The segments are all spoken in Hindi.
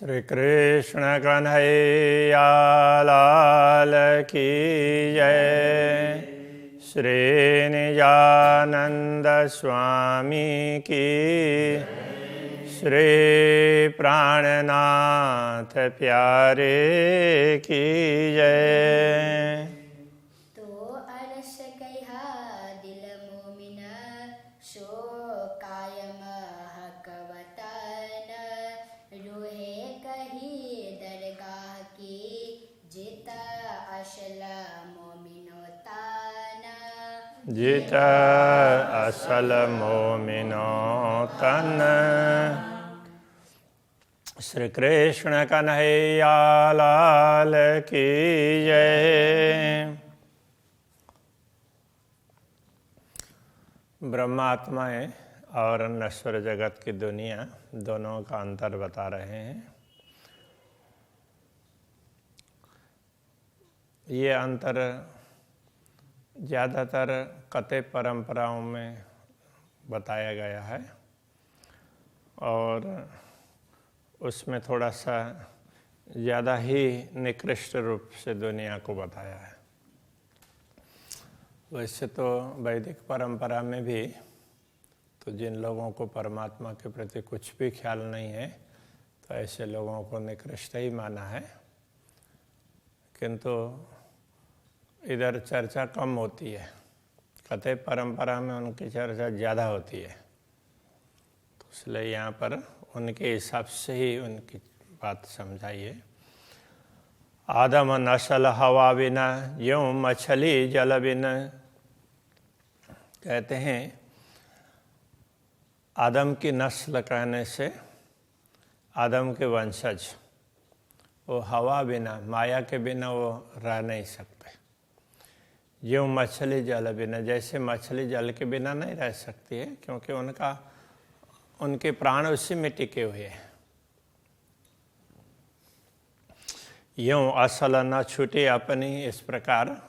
श्री कृष्ण कन्हैया लाल की जय। श्री निजानंद स्वामी की, श्री प्राणनाथ प्यारे की जय। तो अरस कहा दिल मोमिन शो कायम हकवतन, रूहे कही दरगाह की जित असल मोमिनो तान। जित असल मोमिनो तन। श्री कृष्ण कन्हैया लाल की जय। ब्रह्मात्माएं और नश्वर जगत की दुनिया दोनों का अंतर बता रहे हैं। ये अंतर ज़्यादातर कथे परंपराओं में बताया गया है और उसमें थोड़ा सा ज़्यादा ही निकृष्ट रूप से दुनिया को बताया है। वैसे तो वैदिक परंपरा में भी तो जिन लोगों को परमात्मा के प्रति कुछ भी ख्याल नहीं है तो ऐसे लोगों को निकृष्ट ही माना है, किंतु इधर चर्चा कम होती है। कथे परंपरा में उनकी चर्चा ज़्यादा होती है, तो इसलिए यहाँ पर उनके हिसाब से ही उनकी बात समझाइए। आदम नस्ल हवा बिना यूं मछली जल बिना। कहते हैं आदम की नस्ल कहने से आदम के वंशज, वो हवा बिना माया के बिना वो रह नहीं सकते। यूं मछली जल बिना, जैसे मछली जल के बिना नहीं रह सकती है, क्योंकि उनके प्राण उसी में टिके हुए हैं। यूं असल न छूटे अपनी, इस प्रकार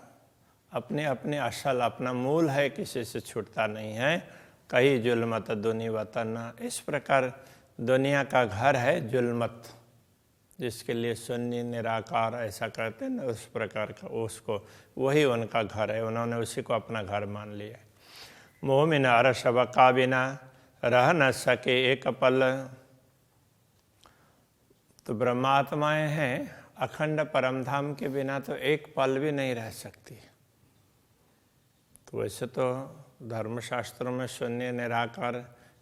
अपने अपने असल अपना मूल है, किसी से छूटता नहीं है। कहीं जुल्मत दुनी वतन, इस प्रकार दुनिया का घर है जुल्मत, जिसके लिए शून्य निराकार ऐसा कहते हैं ना, उस प्रकार का उसको वही उनका घर है, उन्होंने उसी को अपना घर मान लिया। मोमिन अरस बका बिना रह न सके एक पल। तो ब्रह्मात्माएं हैं, अखंड परमधाम के बिना तो एक पल भी नहीं रह सकती। तो वैसे तो धर्मशास्त्रों में शून्य निराकार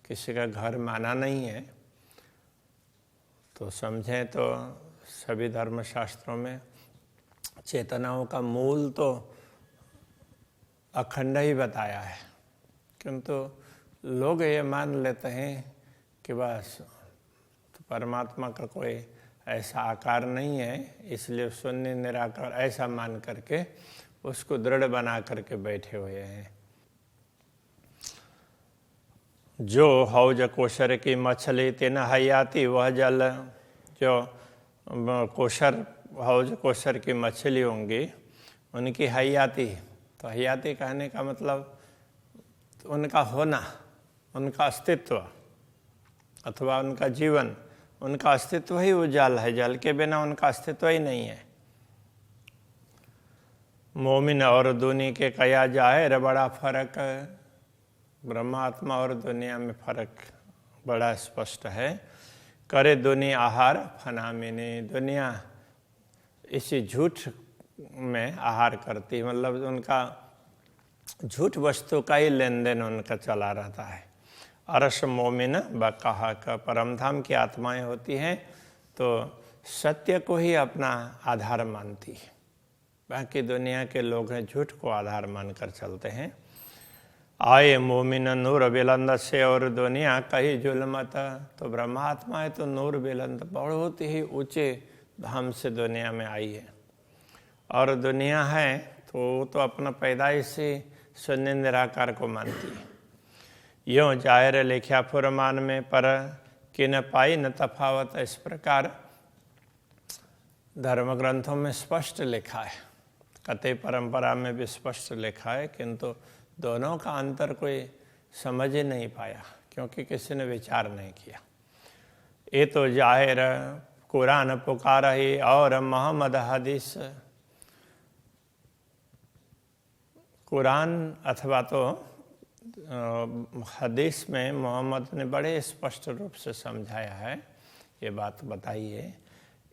किसी का घर माना नहीं है, तो समझें तो सभी धर्मशास्त्रों में चेतनाओं का मूल तो अखंड ही बताया है, किंतु लोग ये मान लेते हैं कि बस तो परमात्मा का कोई ऐसा आकार नहीं है, इसलिए शून्य निराकार ऐसा मान करके उसको दृढ़ बना करके बैठे हुए हैं। जो हौज कोशर की मछली तिन हयाती वह जल, जो कोशर हौज कोशर की मछली होंगी उनकी हयाती, तो हयाती कहने का मतलब उनका होना, उनका अस्तित्व अथवा उनका जीवन, उनका अस्तित्व ही वो जल है, जल के बिना उनका अस्तित्व ही नहीं है। मोमिन और दुनी के कया जाहिर बड़ा फर्क है। ब्रह्मात्मा और दुनिया में फर्क बड़ा स्पष्ट है। करे दुनिया आहार फनामिनी, दुनिया इसी झूठ में आहार करती, मतलब उनका झूठ वस्तु का ही लेन देन उनका चला रहता है। अरस मोमिन बकहा का, परमधाम की आत्माएं होती हैं तो सत्य को ही अपना आधार मानती है, बाकी दुनिया के लोग हैं झूठ को आधार मानकर चलते हैं। आए मोमिन नूर बिलंद से और दुनिया कही जुल्मत, तो ब्रह्मात्मा है तो नूर बिलंद बहुत ही ऊंचे धाम से दुनिया में आई है, और दुनिया है तो वो तो अपना पैदाइश से शून्य निराकार को मानती है। यों जाहिर लिखा फुरमान में पर कि न पाई न तफावत, इस प्रकार धर्म ग्रंथों में स्पष्ट लिखा है, कथे परंपरा में भी स्पष्ट लिखा है, किंतु दोनों का अंतर कोई समझ ही नहीं पाया, क्योंकि किसी ने विचार नहीं किया। ये तो जाहिर कुरान पुकारहि और मोहम्मद हदीस। कुरान अथवा तो हदीस में मोहम्मद ने बड़े स्पष्ट रूप से समझाया है, ये बात बताइए।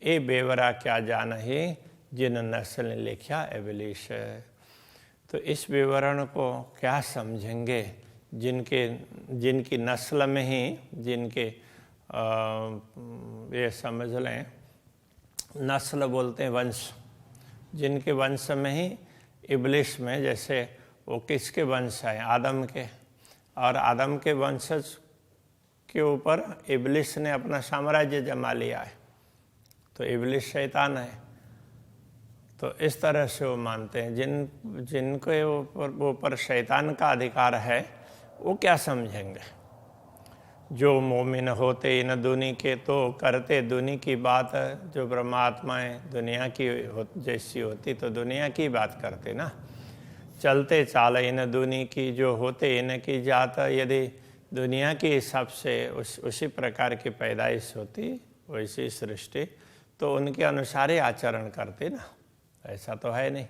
ए बेवरा क्या जानहि जिन नस्ल ने लिखा एबलिश। तो इस विवरण को क्या समझेंगे जिनकी नस्ल में ही, जिनके ये समझ लें, नस्ल बोलते हैं वंश, जिनके वंश में ही इब्लिस में, जैसे वो किसके वंश है? आदम के, और आदम के वंशज के ऊपर इब्लिस ने अपना साम्राज्य जमा लिया है, तो इब्लिस शैतान है। तो इस तरह से वो मानते हैं। जिनके ऊपर शैतान का अधिकार है वो क्या समझेंगे? जो मोमिन होते इन दुनी के तो करते दुनी की बात। जो ब्रह्मात्माएं दुनिया की जैसी होती तो दुनिया की बात करते ना। चलते चाल इन दुनी की जो होते इनकी जात। यदि दुनिया के हिसाब से उसी प्रकार की पैदाइश होती, वैसी सृष्टि, तो उनके अनुसार ही आचरण करते ना। ऐसा तो है नहीं।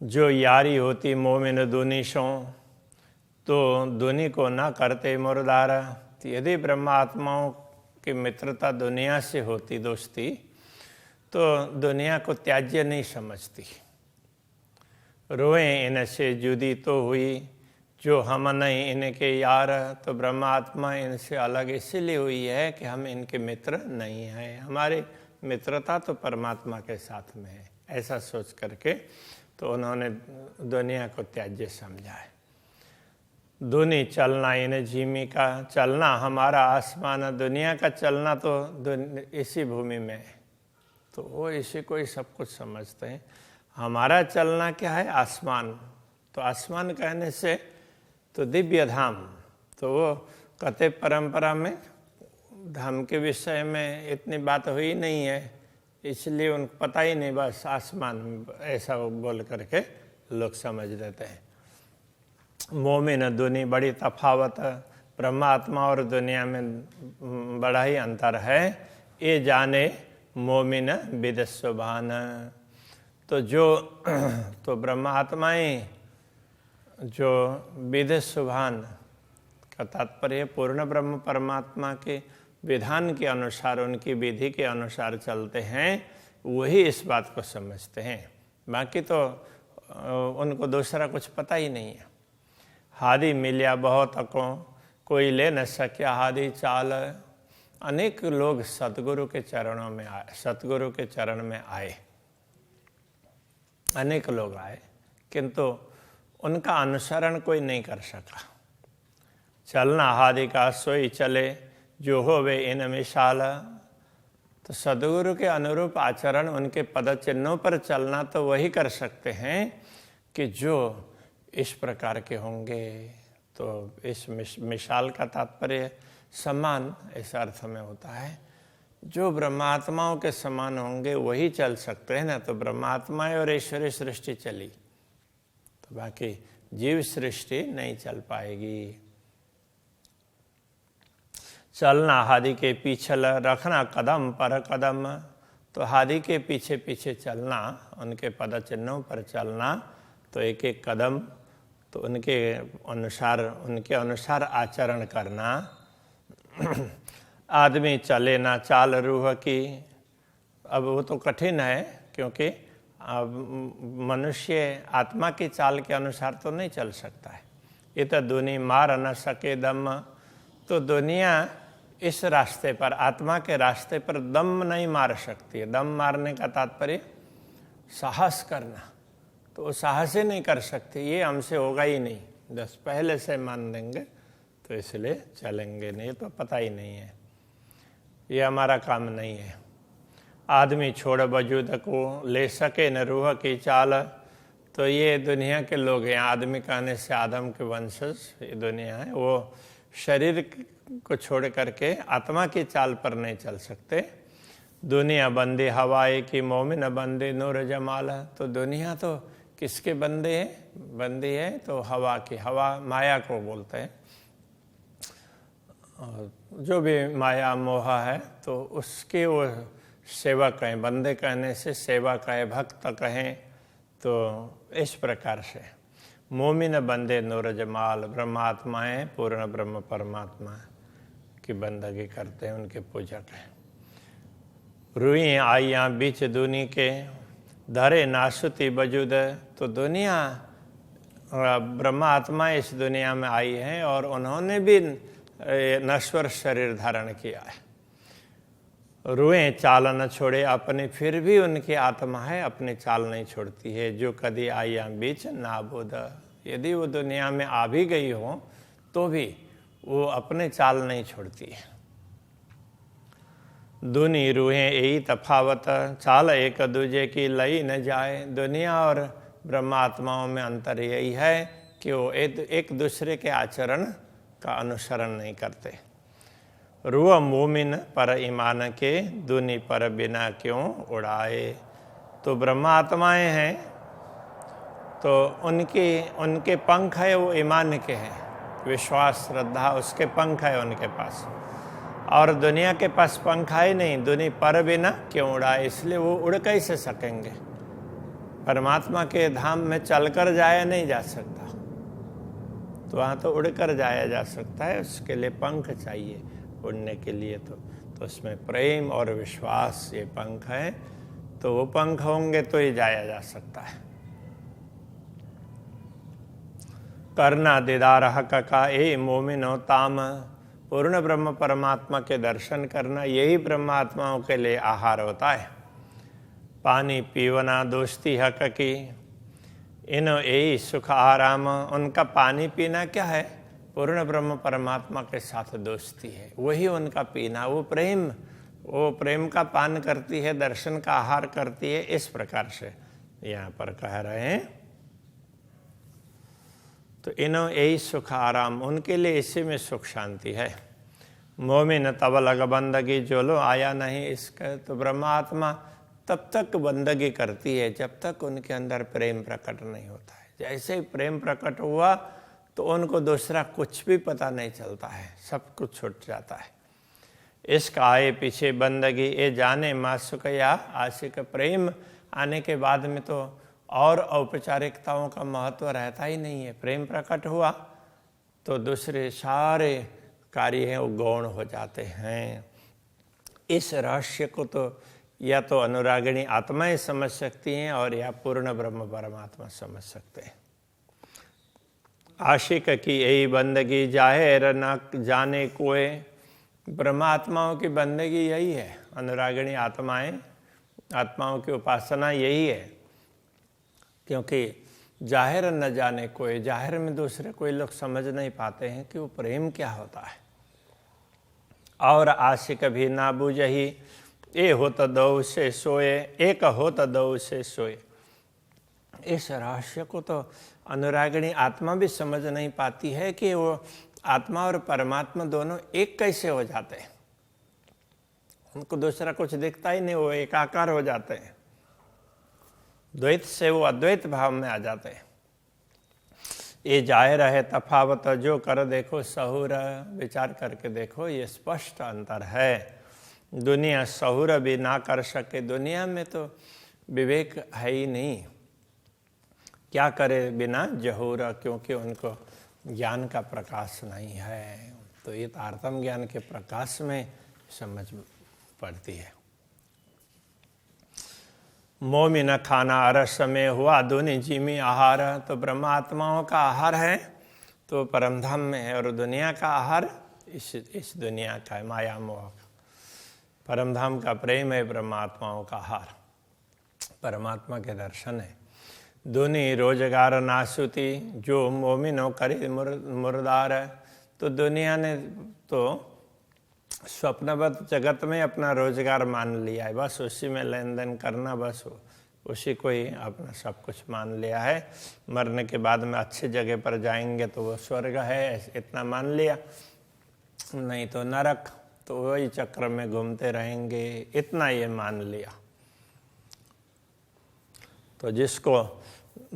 जो यारी होती मोमिन दुनिशों तो दुनी को न करते मुर्दार। यदि ब्रह्मात्माओं की मित्रता दुनिया से होती, दोस्ती, तो दुनिया को त्याज्य नहीं समझती। रोए इनसे जुदी तो हुई जो हम नहीं इनके यार। तो ब्रह्मात्मा इनसे अलग इसीलिए हुई है कि हम इनके मित्र नहीं हैं। हमारी मित्रता तो परमात्मा के साथ में है, ऐसा सोच करके तो उन्होंने दुनिया को त्याज्य समझा है। दुनी चलना इन झीमी का चलना हमारा आसमान। दुनिया का चलना तो इसी भूमि में है, तो वो इसी को ही सब कुछ समझते हैं। हमारा चलना क्या है? आसमान। तो आसमान कहने से तो दिव्य धाम, तो वो कहते परंपरा में धाम के विषय में इतनी बात हुई नहीं है, इसलिए उनको पता ही नहीं, बस आसमान ऐसा बोल करके लोग समझ देते हैं। मोमिन दुनी बड़ी तफावत। ब्रह्मात्मा और दुनिया में बड़ा ही अंतर है। ये जाने मोमिन विद सुभान। तो ब्रह्मात्माएं जो विद सुभान का तात्पर्य पूर्ण ब्रह्म परमात्मा के विधान के अनुसार, उनकी विधि के अनुसार चलते हैं, वही इस बात को समझते हैं। बाकी तो उनको दूसरा कुछ पता ही नहीं है। हादी मिलिया बहुत को कोई ले न सकिया हादी चाल। अनेक लोग सतगुरु के चरणों में आए, सतगुरु के चरण में आए, अनेक लोग आए, किंतु उनका अनुसरण कोई नहीं कर सका। चलना हादी का सोई चले जो हो वे इन मिसाल। तो सदगुरु के अनुरूप आचरण, उनके पद चिन्हों पर चलना तो वही कर सकते हैं कि जो इस प्रकार के होंगे। तो इस मिसाल का तात्पर्य समान इस अर्थ में होता है, जो ब्रह्मात्माओं के समान होंगे वही चल सकते हैं ना। तो ब्रह्मात्माएं और ईश्वरीय सृष्टि चली, तो बाकी जीव सृष्टि नहीं चल पाएगी। चलना हादी के पीछे रखना कदम पर कदम। तो हादी के पीछे पीछे चलना, उनके पद चिन्हों पर चलना, तो एक एक कदम तो उनके अनुसार आचरण करना। आदमी चले ना चाल रूह की। अब वो तो कठिन है, क्योंकि मनुष्य आत्मा की चाल के अनुसार तो नहीं चल सकता है। ये तो दुनी मार न सके दम। तो दुनिया इस रास्ते पर, आत्मा के रास्ते पर दम नहीं मार सकती है। दम मारने का तात्पर्य साहस करना, तो वो साहस ही नहीं कर सकती। ये हमसे होगा ही नहीं, बस पहले से मान देंगे तो इसलिए चलेंगे नहीं, तो पता ही नहीं है, ये हमारा काम नहीं है। आदमी छोड़ वजूद को ले सके न रूह की चाल। तो ये दुनिया के लोग हैं, आदमी कहने से आदम के वंशज ये दुनिया है, वो शरीर को छोड़ करके आत्मा की चाल पर नहीं चल सकते। दुनिया बंदी हवाए की मोमिन बंदी नूर जमाल। तो दुनिया तो किसके बंदे हैं? बंदी है तो हवा की, हवा माया को बोलते हैं। जो भी माया मोह है तो उसके वो सेवक हैं, बंदे कहने से सेवक है, भक्त कहें तो इस प्रकार से मोमिन बंदे नूर जमाल, ब्रह्मात्माएँ पूर्ण ब्रह्म परमात्मा की बंदगी करते हैं, उनके पूजक हैं। रुई आइयाँ बीच दुनी के धरे नासुती वजूद, तो दुनिया ब्रह्मात्मा इस दुनिया में आई हैं और उन्होंने भी नश्वर शरीर धारण किया है। रुएं चाल न छोड़े अपने, फिर भी उनकी आत्मा है अपनी चाल नहीं छोड़ती है। जो कदी आइया बीच नाबुद, यदि वो दुनिया में आ भी गई हो तो भी वो अपने चाल नहीं छोड़ती है। दुनी रूहें यही तफावत, चाल एक दूजे की लई न जाए। दुनिया और ब्रह्मात्माओं में अंतर यही है कि वो एक दूसरे के आचरण का अनुसरण नहीं करते। रूह मोमिन पर ईमान के, दुनी पर बिना क्यों उड़ाए। तो ब्रह्मात्माएं हैं तो उनके पंख है, वो ईमान के हैं, विश्वास श्रद्धा उसके पंख है उनके पास, और दुनिया के पास पंख है नहीं। दुनी पर बिना क्यों उड़ाए, इसलिए वो उड़ कैसे सकेंगे। परमात्मा के धाम में चलकर जाया नहीं जा सकता, तो वहाँ तो उड़कर जाया जा सकता है, उसके लिए पंख चाहिए उड़ने के लिए। तो उसमें प्रेम और विश्वास ये पंख है, तो वो पंख होंगे तो ही जाया जा सकता है। करना दीदार हक का ए मोमिनो ताम, पूर्ण ब्रह्म परमात्मा के दर्शन करना यही ब्रह्मात्माओं के लिए आहार होता है। पानी पीवना दोस्ती हक की, इन यही सुख आराम। उनका पानी पीना क्या है, पूर्ण ब्रह्म परमात्मा के साथ दोस्ती है, वही उनका पीना। वो प्रेम का पान करती है, दर्शन का आहार करती है। इस प्रकार से यहाँ पर कह रहे हैं। तो इनो यही सुख आराम, उनके लिए इसी में सुख शांति है। मोमिन तब लग बंदगी, जो लो आया नहीं इसका। तो ब्रह्मात्मा तब तक बंदगी करती है जब तक उनके अंदर प्रेम प्रकट नहीं होता है। जैसे ही प्रेम प्रकट हुआ तो उनको दूसरा कुछ भी पता नहीं चलता है, सब कुछ छूट जाता है। इसका आए पीछे बंदगी, ये जाने मासुक या आशिक। प्रेम आने के बाद में तो और औपचारिकताओं का महत्व रहता ही नहीं है। प्रेम प्रकट हुआ तो दूसरे सारे कार्य हैं वो गौण हो जाते हैं। इस रहस्य को तो या तो अनुरागिणी आत्माएं समझ सकती हैं और या पूर्ण ब्रह्म परमात्मा समझ सकते हैं। आशिक की यही बंदगी, जाहिर न जाने कोई। ब्रह्मात्माओं की बंदगी यही है, अनुरागिणी आत्माओं की उपासना यही है, क्योंकि जाहिर न जाने कोई। जाहिर में दूसरे कोई लोग समझ नहीं पाते हैं कि वो प्रेम क्या होता है। और आशिक भी ना बूझही, ए होत दो से सोए, एक होत दो से सोए। इस रहस्य को तो अनुरागिणी आत्मा भी समझ नहीं पाती है कि वो आत्मा और परमात्मा दोनों एक कैसे हो जाते हैं। उनको दूसरा कुछ दिखता ही नहीं, वो एकाकार हो जाते हैं। द्वैत से वो अद्वैत भाव में आ जाते हैं। ये जाहिर है तफावत, जो कर देखो सहूर। विचार करके देखो, ये स्पष्ट अंतर है। दुनिया सहूर भी ना कर सके। दुनिया में तो विवेक है ही नहीं, क्या करे बिना जहूर, क्योंकि उनको ज्ञान का प्रकाश नहीं है। तो ये तारतम ज्ञान के प्रकाश में समझ पड़ती है। मोमिन खाना अरस में हुआ, दुनि जिमी आहार। तो ब्रह्मात्माओं का आहार है तो परमधाम में है, और दुनिया का आहार इस दुनिया का है, माया मोह का। परमधाम का प्रेम है, ब्रह्मात्माओं का आहार परमात्मा के दर्शन है। दुनि रोजगार नासुती, जो मोमिनो करे मुर्दार। तो दुनिया ने तो स्वप्नवत जगत में अपना रोजगार मान लिया है, बस उसी में लेन देन करना, बस उसी को ही अपना सब कुछ मान लिया है। मरने के बाद में अच्छी जगह पर जाएंगे तो वो स्वर्ग है, इतना मान लिया, नहीं तो नरक, तो वही चक्र में घूमते रहेंगे, इतना ये मान लिया। तो जिसको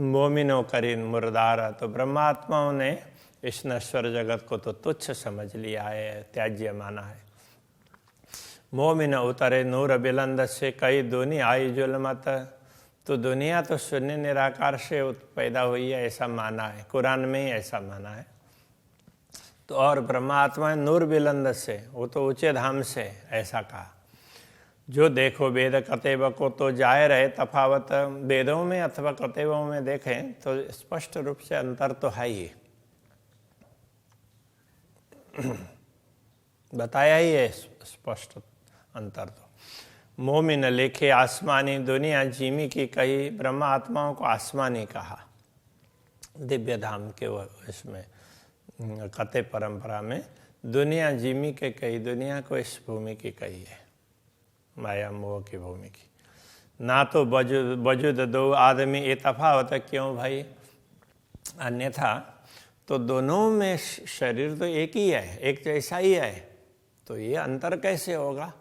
मोमिनो करीन मुर्दार, तो ब्रह्मात्माओं ने इस नश्वर जगत को तो तुच्छ समझ लिया है, त्याज्य माना है। मोह में न उतरे नूर बिलंद से कई दूनी आई जुल्मत। तो दुनिया तो शून्य निराकार से पैदा हुई है ऐसा माना है, कुरान में ही ऐसा माना है। तो और ब्रह्मात्मा नूर बिलंद से, वो तो ऊंचे धाम से ऐसा कहा। जो देखो वेद कतेब को तो जाए रहे तफावत। वेदों में अथवा कतेबों में देखें तो स्पष्ट रूप से अंतर तो है ही, बताया ही है स्पष्ट अंतर। तो मोह में न लिखे आसमानी दुनिया जीमी की कही। ब्रह्मा आत्माओं को आसमानी कहा दिव्य धाम के वो इसमें कते परंपरा में। दुनिया जीमी के कही, दुनिया को इस भूमि की कही है, माया मोह की भूमि की। ना तो वजूद दो आदमी ये तफावत क्यों भाई, अन्यथा तो दोनों में शरीर तो एक ही है, एक जैसा ही है, तो ये अंतर कैसे होगा।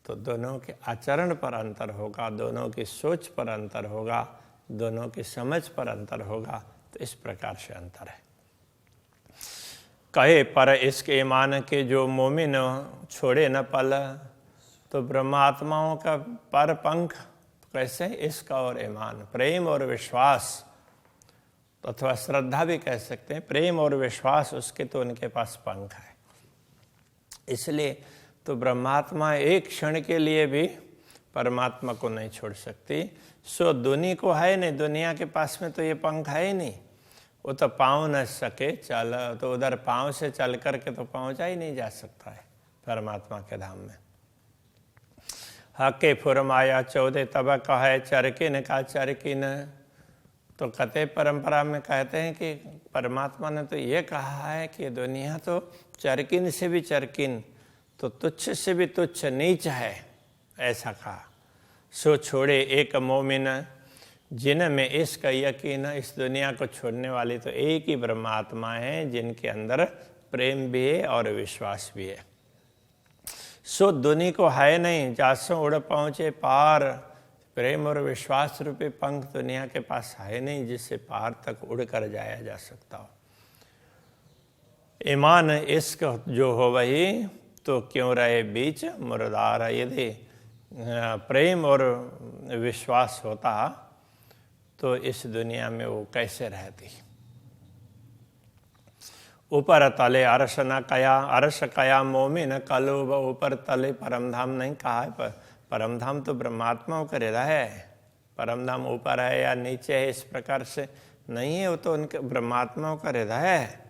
तो दोनों के आचरण पर अंतर होगा, दोनों की सोच पर अंतर होगा, दोनों की समझ पर अंतर होगा। तो इस प्रकार से अंतर है। कहे पर इसके ईमान के जो मोमिन छोड़े न पल। तो ब्रह्मात्माओं का पर पंख कैसे, इसका और ईमान, प्रेम और विश्वास अथवा श्रद्धा भी कह सकते हैं। प्रेम और विश्वास उसके तो उनके पास पंख है। इसलिए तो ब्रह्मात्मा एक क्षण के लिए भी परमात्मा को नहीं छोड़ सकती। सो दुनी को है नहीं, दुनिया के पास में तो ये पंख है ही नहीं। वो तो पाँव न सके चल, तो उधर पाँव से चल करके तो पहुँचा ही नहीं जा सकता है परमात्मा के धाम में। हके फुरमाया 14 तब कहे चरकिन का चरकिन। तो कते परंपरा में कहते हैं कि परमात्मा ने तो ये कहा है कि दुनिया तो चरकिन से भी चरकिन, तो तुच्छ से भी तुच्छ नीच है, ऐसा कहा। सो छोड़े एक मोमिन जिनमें इसका यकीन। इस दुनिया को छोड़ने वाली तो एक ही ब्रह्मात्मा है जिनके अंदर प्रेम भी है और विश्वास भी है। सो दुनी को है नहीं, जासों उड़ पहुँचे पार। प्रेम और विश्वास रूपी पंख दुनिया के पास है नहीं जिससे पार तक उड़ कर जाया जा सकता हो। ईमान इश्क जो हो वही, तो क्यों रहे बीच मुर्दार। यदि प्रेम और विश्वास होता तो इस दुनिया में वो कैसे रहती। ऊपर तले अर्श न कया, अर्श कया मोमिन कलुब। ऊपर तले परमधाम नहीं कहा है, पर परमधाम तो ब्रह्मात्माओं का हृदय है। परमधाम ऊपर है या नीचे है इस प्रकार से नहीं है, वो तो उनके ब्रह्मात्माओं का हृदय है।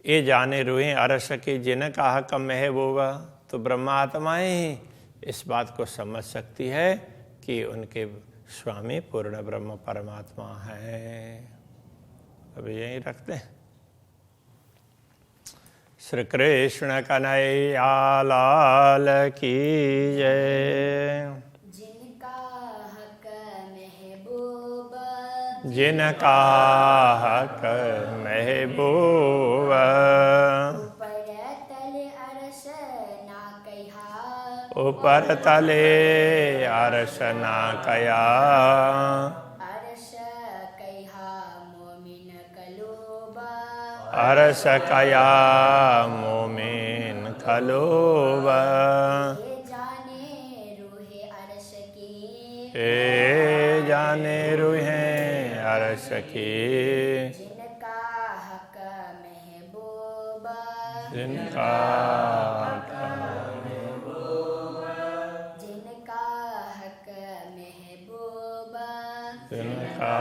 ये जाने रूहें अर्श की जिन कहा कम महबूब। तो ब्रह्मात्माएं ही इस बात को समझ सकती है कि उनके स्वामी पूर्ण ब्रह्म परमात्मा है। अब यही रखते हैं। श्री कृष्ण कन्हैया लाल की जय। जिनका हक महबूब, जिनका हक महबूब। ऊपर तले अर्श ना कहा, ऊपर तले अर्श ना कया। अर्श कहा मोमिन कलूबा, अर्श कया मोमिन खलोबा। ये जाने रूहे अर्श की, ए जाने रूहें अर्श की। जिनका हक महबूबा, जिनका जिनका हक महबूबा, जिनका